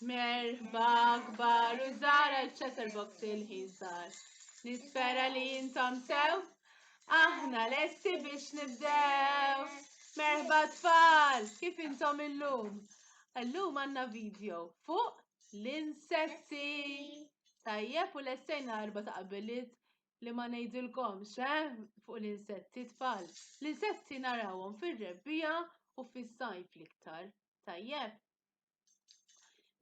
Merħba kbar u żgħar għall-Chatterbox il-ħin sar. Nispera li intom sew, aħna lesti biex nibdew. Merħba tfal, kif intom illum? Illum għandna video fuq l-insetti. Tajjeb u lessejna 4 taqbiliet li ma ngħidilkomx fuq l-insetti tfal. L-insetti narawhom fir-rebbija u fis-sajf l-iktar. Tajjeb.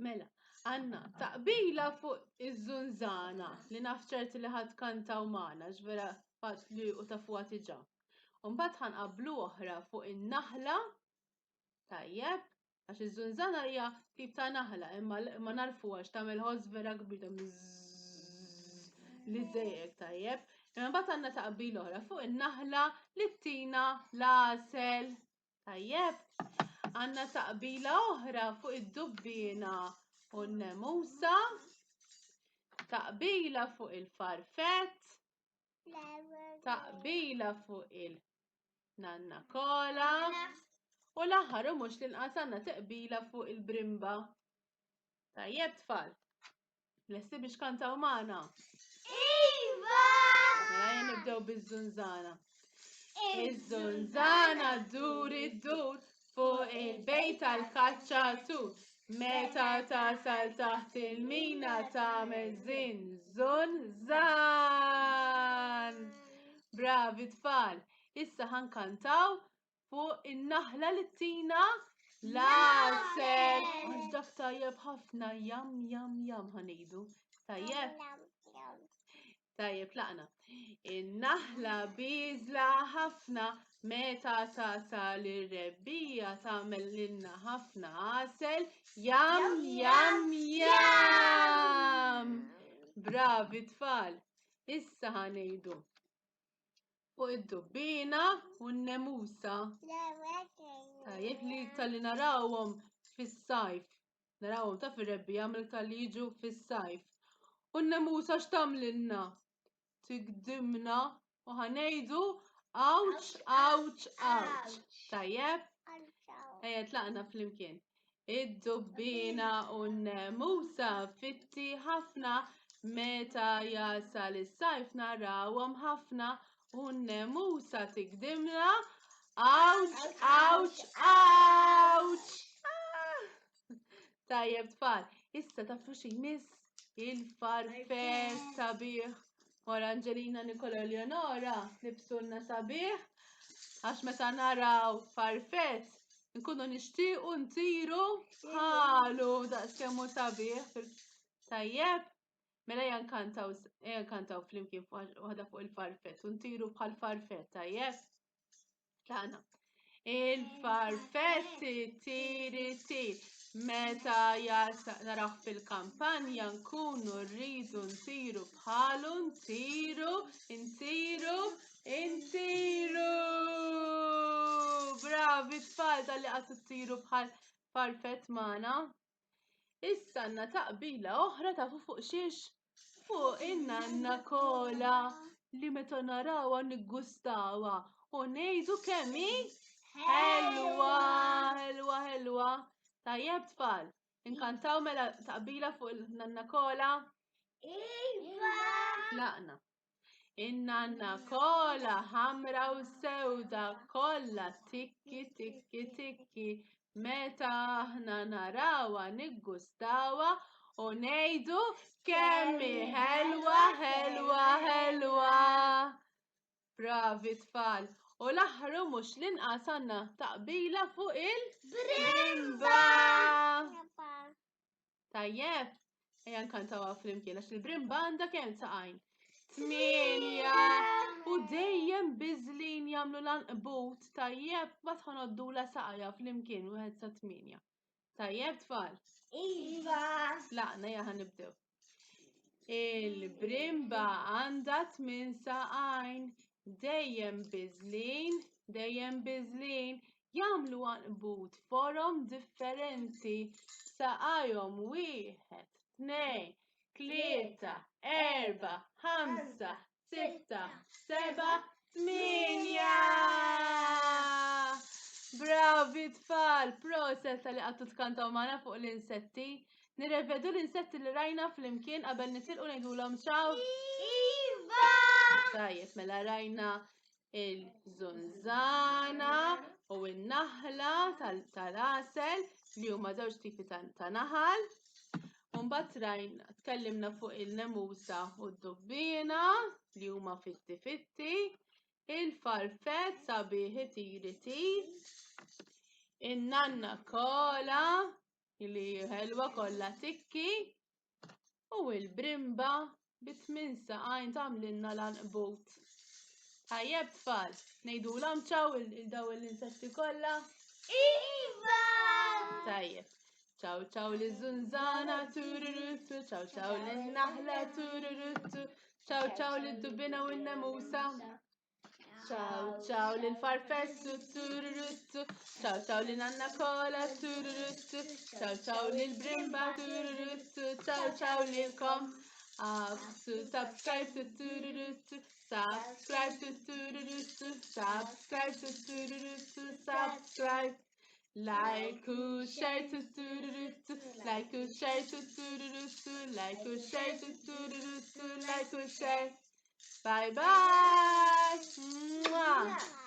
Mela, għandna taqbila fuq iż-żunżana li naf ċerti li ħadd kantaw magħna ġvera faċli u tafuha diġà. U mbagħad ħanqabblu oħra fuq in-naħla. Tajjeb, għax iż-żunżana hija tip ta' naħla imma narfuha x'tagħmel ħoss vera kbir li żejjek tajjeb. Imma mbagħad għandna taqbil oħra fuq in-naħla li ttina l-għasel. Tajjeb. Għandna taqbila oħra fuq id-dubbiena u n-nemusa. Taqbila fuq il-farfett. Taqbila fuq il-nanna kola. U l-aħħar u mhux l-inqas għandna taqbila fuq il-brimba. Tajjeb tfal. Lesti biex kantaw magħna? Iva! Mela nibdew biż-żunżana. Iż-żunżana ddur id-dur fuq il-bejt tal-kaċċatur. Meta tasal taħt il-mina tagħmel żin żunżan. Bravi tfal. Issa ħankantaw fuq in-naħla li ttina l-għasel. Għax dak tajjeb ħafna jam ħanejdu. Tajjeb. Tajjeb laqna. In-naħla biżla ħafna meta tasal ir-rebbija tagħmel lilna ħafna għasel jam. Bravi tfal. Issa ħanejdu fuq id-dubbina u n-nemusa. Tajjeb li tal-li narawhom fis-sajf. Narawhom ta' fir-rebbija mill tal-li jiġu fis-sajf. U n-nemusa x'tagħmlilna? Tigdimna u ħanejdu awċ. Tajjeb? Tlaqna flimkien. Id-dubbina u n-nemusa fitti ħafna meta jasal is-sajf narawhom ħafna u n-nemusa tigdimna awċ. Tajjeb tfal, issa tafu xi jmiss il-farfett sabiħ. Wara Angelina, Nikola u Leonora libsulna sabiħ għax meta naraw farfett nkunu nixtiequ ntiru bħalu daqskemm hu sabiħ. Tajjeb, mela nkantaw flimkien waħda fuq il-farfett u ntiru bħal farfett, tajjeb? Tlaqna. Il-farfett itir meta naraw fil-kampanja nkunu rridu ntiru bħalu, ntiru. Bravi tfal tal-li qatt tiru bħal farfett magħna. Issa għandna taqbila oħra tafu fuq xiex? Fuq in-nanna kola li meta narawha niggustawha u ngħidu kemm hi ħelwa. Tajjeb tfal, inkantaw mela taqbila fuq il-nanna kola? Iva! Laqna. In-nanna kola ħamra u sewda kollha tikki meta aħna narawha niggustawha u ngħidu kemm hi ħelwa. Bravi tfal. U l-aħħar u mhux l-inqas għandna taqbila fuq il-brimba. Tajjeb, ejja nkantawha flimkien għax il-brimba għandha kemm saqajn? 8 u dejjem biżlin jagħmlu l-anqbut. Tajjeb, ma tħonoddula saqajja flimkien wieħed sa 8. Tajjeb tfal? Iva! Laqna ejja ħanibdew. Il-brimba għandha 8 saqajn. Dejjem biżlin, jagħmlu anqbut forom differenti. Saqajhom 1, 2, 3, 4, 5, 6, 7, 8. Bravi tfal, proset li għattu tkantaw maħna fuq l-insetti. Nirrevedu l-insetti li rajna fl-imkien qabel nitilqu ngħidulhom ciao. Iva! Tajjeb, mela rajna il-żunzana u n-naħla tal-asel li huma żewġ tipi ta' naħal. Mbagħad rajna tkellimna fuq il-nemusa u d-dubbina li huma fitti-fitti, il-farfet sabiħ itir, in-nanna kola li ħelwa kollha tikki u l-brimba bit-tmien saqajn tagħmlilna l-anqbut. Tajjeb tfal, ngħidulhom ciao daw l-insetti kollha. Iva! Tajjeb. Ciao ciao liż-żunzana tururuttu, ciao ciao lin-naħla tururuttu, ciao ciao lid-dubbina u n-nemusa. Ciao ciao lil-farfessu tururuttu, ciao ciao lin-nanna kola tururuttu, ciao ciao lil-brimba tururuttu, ciao ciao lilkom. Subscribe to tururuttu, subscribe to tururuttu, subscribe to tururuttu, subscribe. Like who share to tururuttu, like who share to tururuttu, like who share to tururuttu, like who share. Bye bye. Mwah.